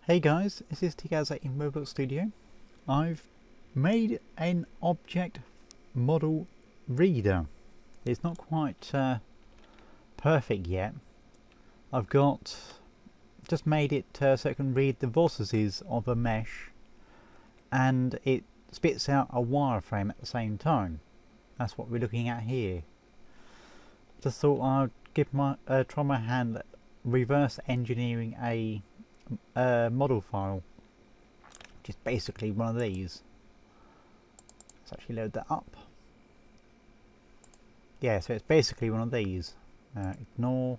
Hey guys, this is Tigaza in Roblox Studio. I've made an object model reader. It's not quite perfect yet. I've just made it so it can read the vortices of a mesh and it spits out a wireframe at the same time. That's what we're looking at here. Just thought I'd give try my hand at reverse engineering a model file, which is basically one of these. Let's actually load that up. Yeah, so it's basically one of these. Ignore.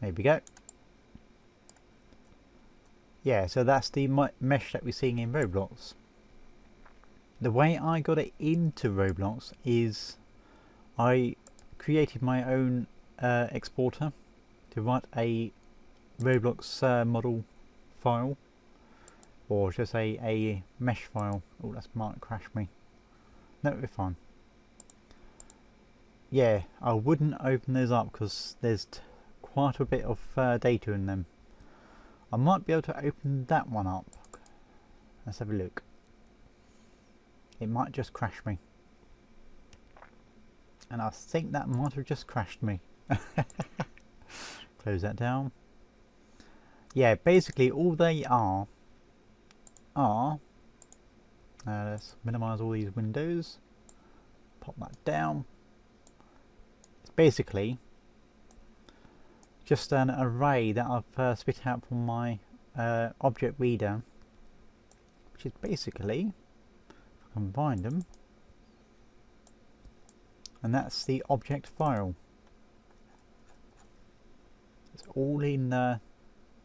There we go. Yeah, so that's the mesh that we're seeing in Roblox. The way I got it into Roblox is I created my own exporter to write a Roblox model file, or just a mesh file. Oh, that might crash me. No, we're fine. Yeah, I wouldn't open those up because there's quite a bit of data in them. I might be able to open that one up. Let's have a look. It might just crash me, and I think that might have just crashed me. Close that down. Yeah, basically all they are let's minimize all these windows, pop that down. It's basically just an array that I've spit out from my object reader, which is basically, if I can find them, and that's the object file. It's all in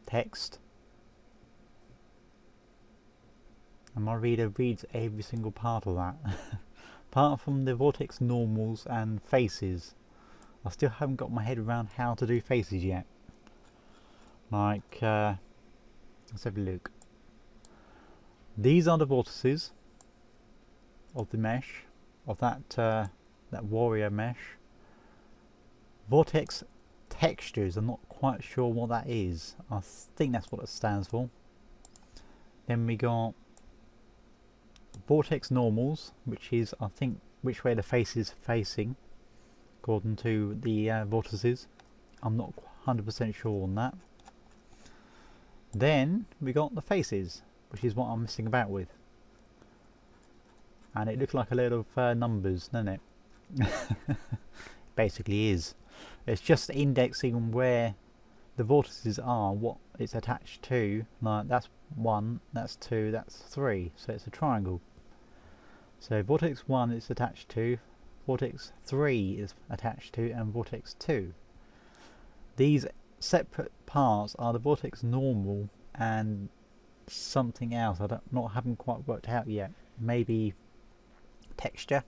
text, and my reader reads every single part of that. Apart from the vortex normals and faces, I still haven't got my head around how to do faces yet. Like, let's have a look. These are the vortices of the mesh, of that warrior mesh. Vortex textures, I'm not quite sure what that is. I think that's what it stands for. Then we got vortex normals, which is, I think, which way the face is facing according to the vortices. I'm not 100% sure on that. Then we got the faces, which is what I'm messing about with, and it looks like a load of numbers, doesn't it? Basically is. It's just indexing where the vortices are, what it's attached to. Like, that's 1, that's 2, that's 3, so it's a triangle. So vortex 1 is attached to, vortex 3 is attached to, and vortex 2. These separate parts are the vortex normal and something else haven't quite worked out yet. Maybe texture,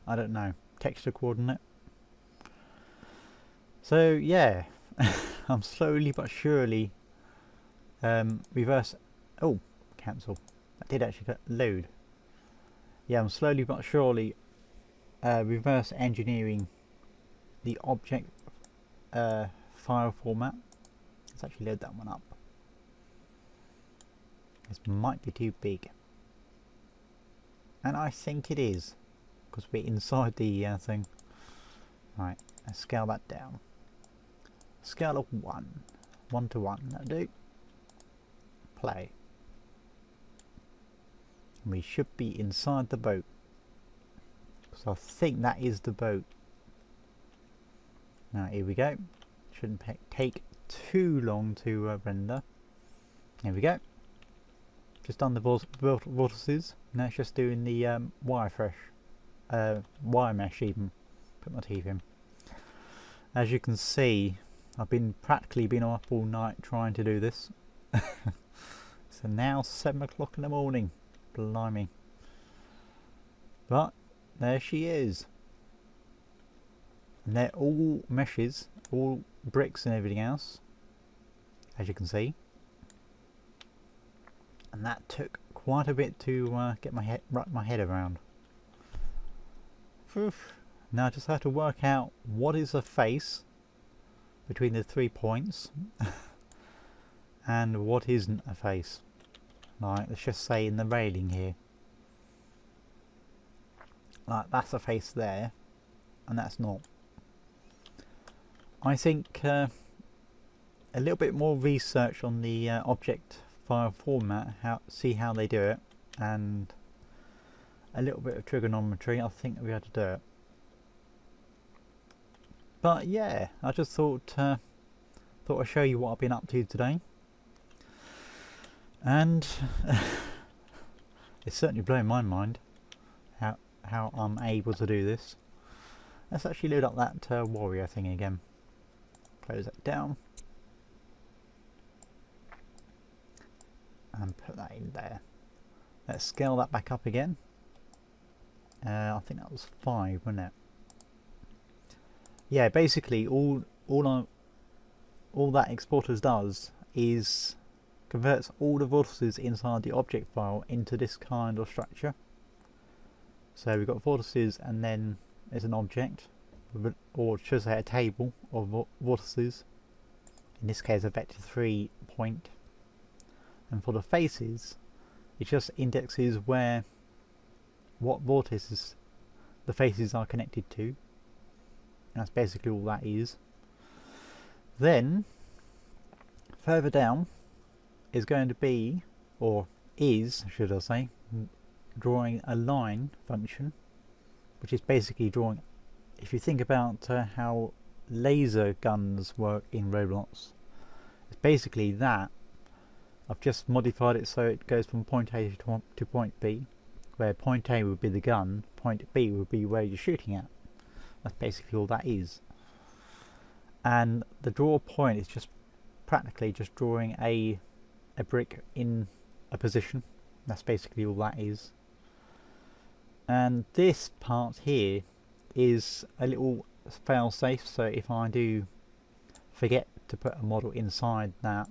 I don't know, texture coordinate. So yeah, I'm slowly but surely cancel. That did actually load. Yeah, I'm slowly but surely reverse engineering the object file format. Let's actually load that one up. This might be too big, and I think it is, because we're inside the thing. Right, let's scale that down. Scale of 1 to 1, that'll do. Play. We should be inside the boat, because I think that is the boat. Now here we go. Shouldn't take too long to render. Here we go. Just done the vortices. Now it's just doing the wire mesh even. Put my teeth in. As you can see, I've practically been up all night trying to do this. So now 7 o'clock in the morning. Blimey. But there she is. And they're all meshes, all bricks and everything else, as you can see. And that took quite a bit to wrap my head around. Oof. Now I just have to work out what is a face between the 3 points. and what isn't a face. Like, let's just say in the railing here, like that's a face there and that's not. I think a little bit more research on the object file format, see how they do it, and a little bit of trigonometry, I think we'll be able to do it. But yeah, I just thought I'd show you what I've been up to today, and it's certainly blown my mind how I'm able to do this. Let's actually load up that warrior thing again. Close that down and put that in there. Let's scale that back up again. I think that was 5, wasn't it? Yeah, basically all that exporters does is converts all the vortices inside the object file into this kind of structure. So we've got vortices, and then there's an object, or should I say a table of vortices, in this case a vector3 point, and for the faces it just indexes what vortices the faces are connected to. That's basically all that is. Then further down is going to be, or is should I say, drawing a line function, which is basically drawing, if you think about how laser guns work in Roblox, it's basically that. I've just modified it so it goes from point A to point B, where point A would be the gun, point B would be where you're shooting at. That's basically all that is. And the draw point is just practically just drawing a brick in a position. That's basically all that is. And this part here is a little fail safe, so if I do forget to put a model inside that,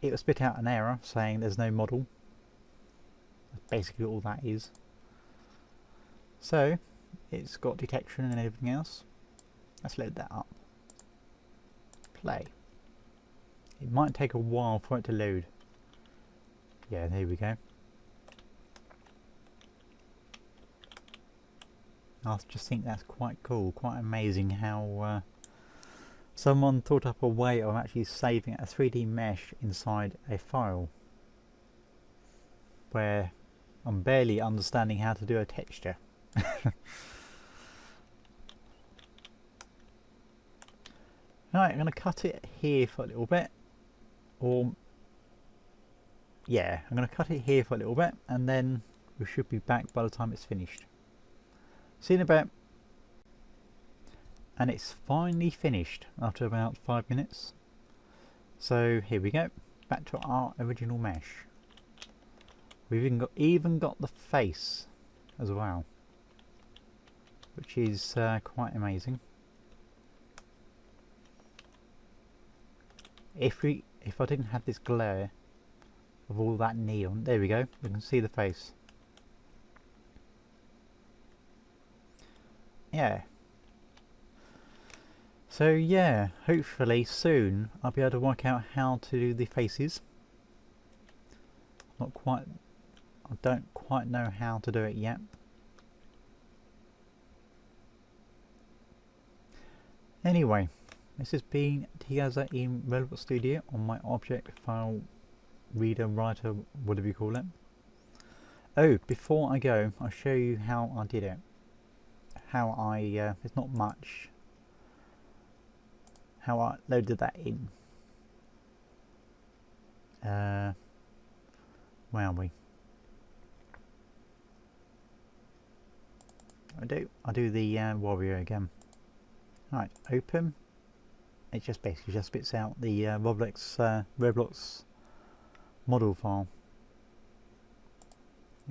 it will spit out an error saying there's no model. That's basically all that is. So it's got detection and everything else. Let's load that up. Play. It might take a while for it to load. Yeah, there we go. I just think that's quite cool, quite amazing how someone thought up a way of actually saving a 3D mesh inside a file, where I'm barely understanding how to do a texture. Right, I'm going to cut it here for a little bit, or yeah, I'm going to cut it here for a little bit, and then we should be back by the time it's finished. See you in a bit. And it's finally finished after about 5 minutes. So here we go, back to our original mesh. We've even got the face as well, which is quite amazing. If I didn't have this glare of all that neon, there we go, you can see the face. Yeah. So yeah, hopefully soon I'll be able to work out how to do the faces. I don't quite know how to do it yet. Anyway, this has been Tiaza in Roblox Studio on my object file reader, writer, whatever you call it. Oh, before I go, I'll show you how I did it. It's not much. How I loaded that in. Where are we? I do the warrior again. Right, open. It just basically just spits out the Roblox model file.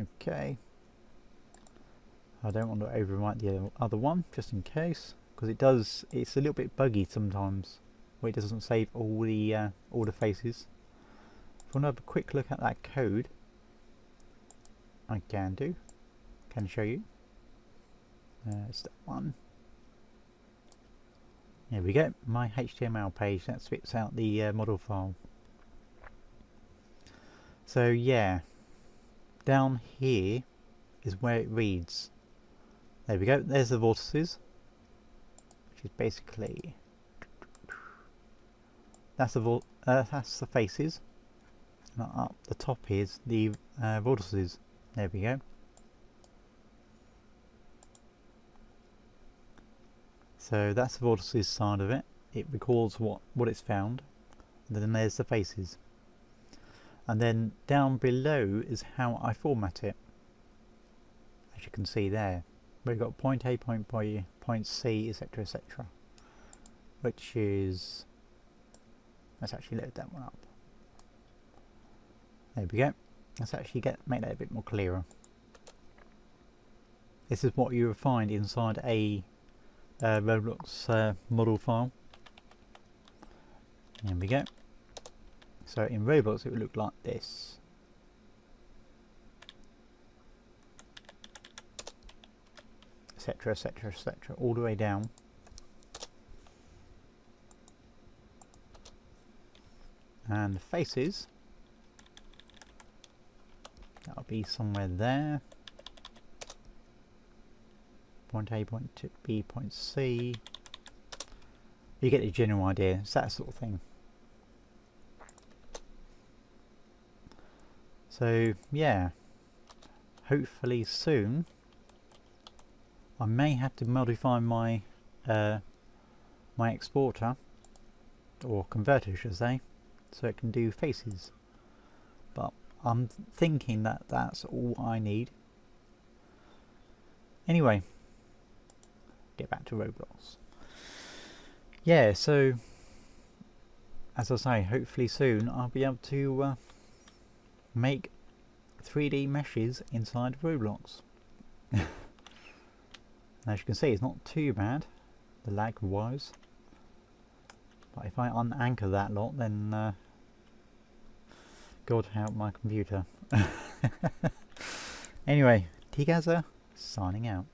Okay. I don't want to overwrite the other one, just in case, because it's a little bit buggy sometimes, where it doesn't save all the faces. If I want to have a quick look at that code, I can show you. Step 1. There we go, my HTML page that spits out the model file. So yeah, down here is where it reads. There we go, there's the vortices, which is basically, that's the faces, and up the top is the vortices. There we go. So that's the vortices side of it. It records what it's found, and then there's the faces. And then down below is how I format it. As you can see there, we've got point A, point B, point C, etc, etc. Which is, let's actually load that one up. There we go. Let's actually make that a bit more clearer. This is what you will find inside a Roblox model file. There we go. So in Roblox it would look like this. Etc, etc, etc, all the way down. And the faces, that'll be somewhere there. Point A, point B, point C. You get the general idea. It's that sort of thing. So yeah, hopefully soon I may have to modify my my exporter, or converter should I say, so it can do faces. But I'm thinking that that's all I need. Anyway, get back to Roblox. Yeah, so as I say, hopefully soon I'll be able to make 3D meshes inside Roblox. As you can see, it's not too bad, the lag wise. But if I unanchor that lot, then God help my computer. Anyway, T-Gaza signing out.